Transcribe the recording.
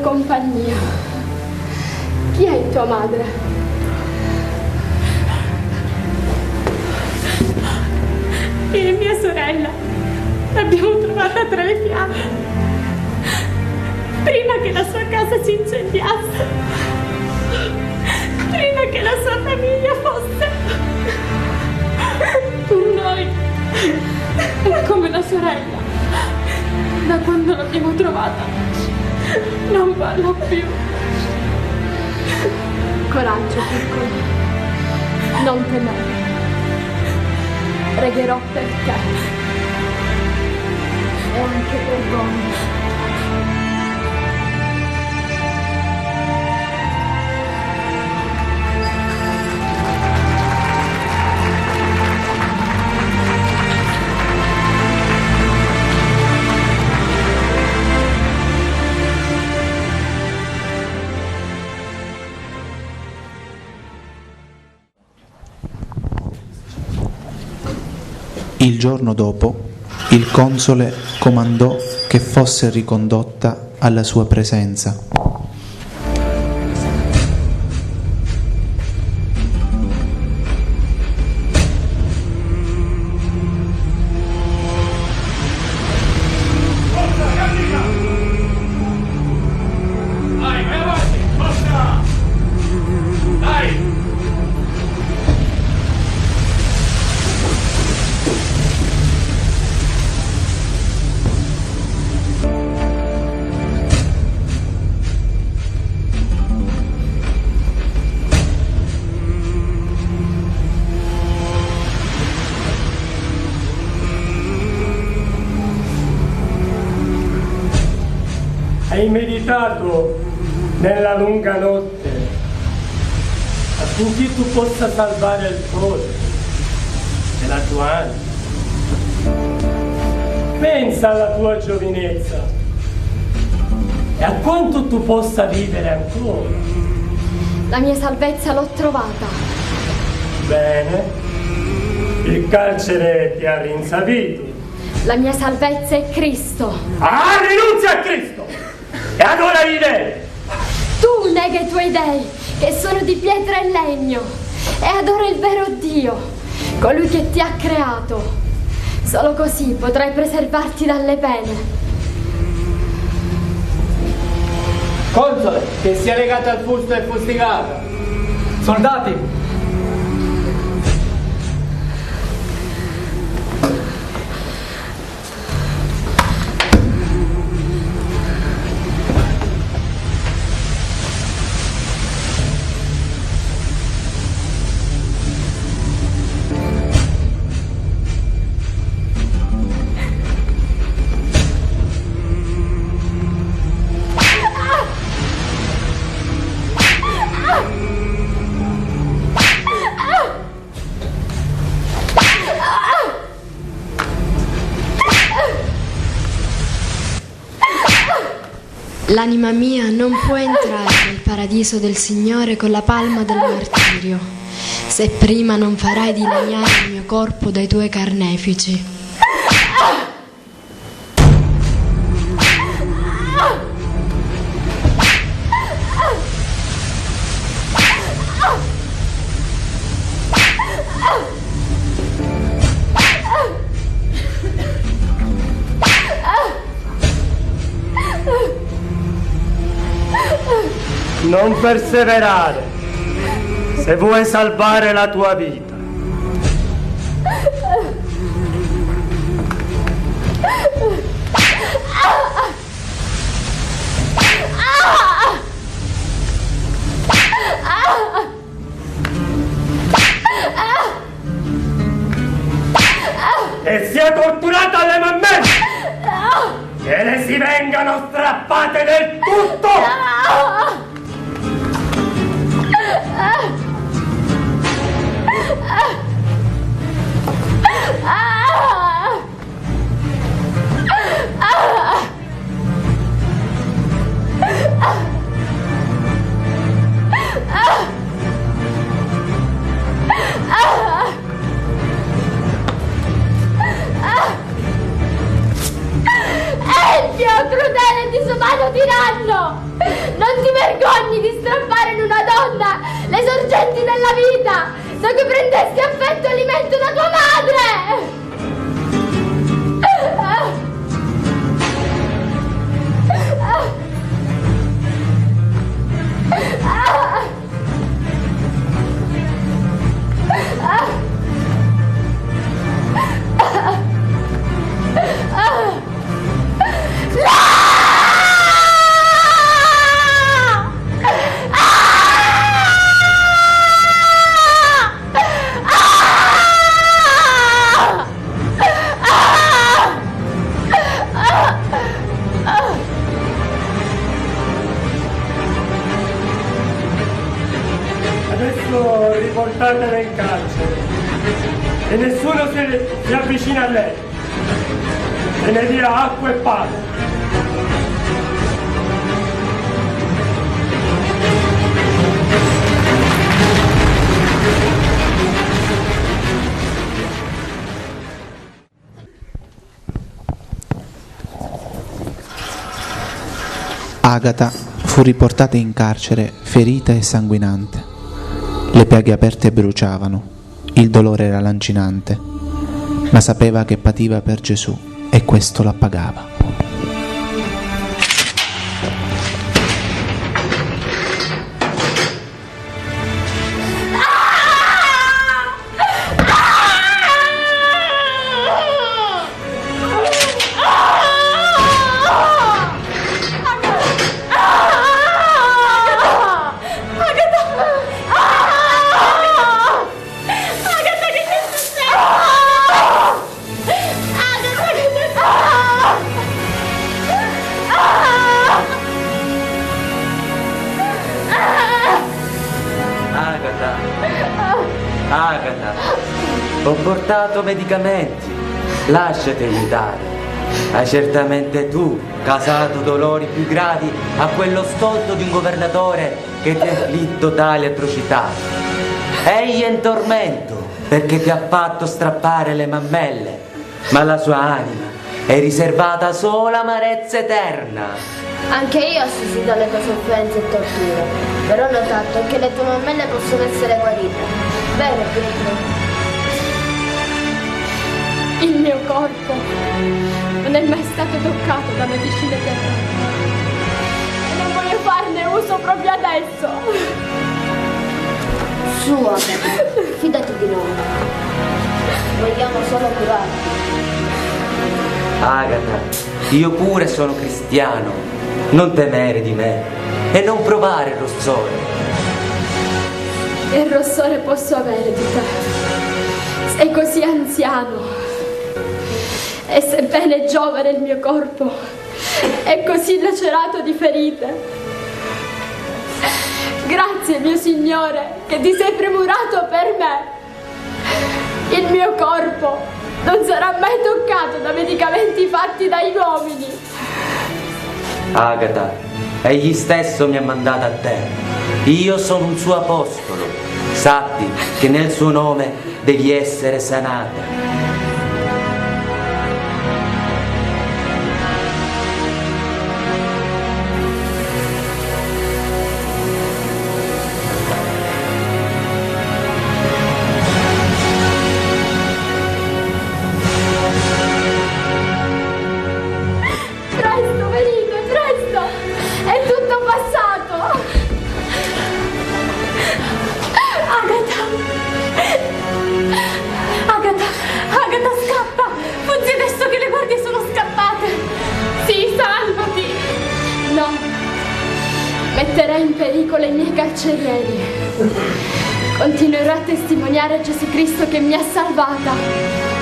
compagnia. Chi è tua madre? Io e mia sorella l'abbiamo trovata tra le fiamme prima che la sua casa si incendiasse, prima che la sua famiglia fosse. Per noi è come la sorella. Da quando l'abbiamo trovata non parla più. Coraggio, piccolo. Non temere. Pregherò per te. E anche per voi. Il giorno dopo, il console comandò che fosse ricondotta alla sua presenza. Hai meditato nella lunga notte affinché tu possa salvare il cuore della tua anima. Pensa alla tua giovinezza e a quanto tu possa vivere ancora. La mia salvezza l'ho trovata. Bene, il carcere ti ha rinsavito. La mia salvezza è Cristo. Ah, rinunzia a Cristo! E allora gli dei! Tu nega i tuoi dei, che sono di pietra e legno, e adora il vero Dio, colui che ti ha creato. Solo così potrai preservarti dalle pene. Console, che sia legato al fusto e fustigata. Soldati! L'anima mia non può entrare nel paradiso del Signore con la palma del martirio, se prima non farai dilaniare il mio corpo dai tuoi carnefici. Non perseverare se vuoi salvare la tua vita. E sia torturata alle mammelle, che le si vengano strappate del tutto. È il più crudele e disumano tiranno! struggenti della vita, da cui prendesti affetto e alimento da tua madre! Adesso riportatela in carcere e nessuno si avvicina a lei e ne dia acqua e pane. Agata fu riportata in carcere ferita e sanguinante. Le piaghe aperte bruciavano, il dolore era lancinante, ma sapeva che pativa per Gesù e questo la pagava. Agata, ho portato medicamenti, lasciati aiutare. Hai certamente tu causato dolori più gravi a quello stolto di un governatore che ti ha inflitto tali atrocità. Egli è in tormento perché ti ha fatto strappare le mammelle, ma la sua anima è riservata solo amarezza eterna. Anche io ho assistito alle tue sofferenze e torture, però ho notato che le tue mammelle possono essere guarite. Vero, Pietro? Il mio corpo non è mai stato toccato da medicine terrene e non voglio farne uso proprio adesso. Su, Agata, fidati di noi. Vogliamo solo curarti. Agata, io pure sono cristiano, non temere di me e non provare il rossore. Il rossore posso avere di te. Sei così anziano e sebbene giovane il mio corpo è così lacerato di ferite. Grazie, mio Signore, che ti sei premurato per me. Il mio corpo non sarà mai toccato da medicamenti fatti dagli uomini. Agata, egli stesso mi ha mandato a te. Io sono un suo apostolo. Sappi che nel suo nome devi essere sanata. Metterei in pericolo i miei carcerieri. Continuerò a testimoniare a Gesù Cristo che mi ha salvata.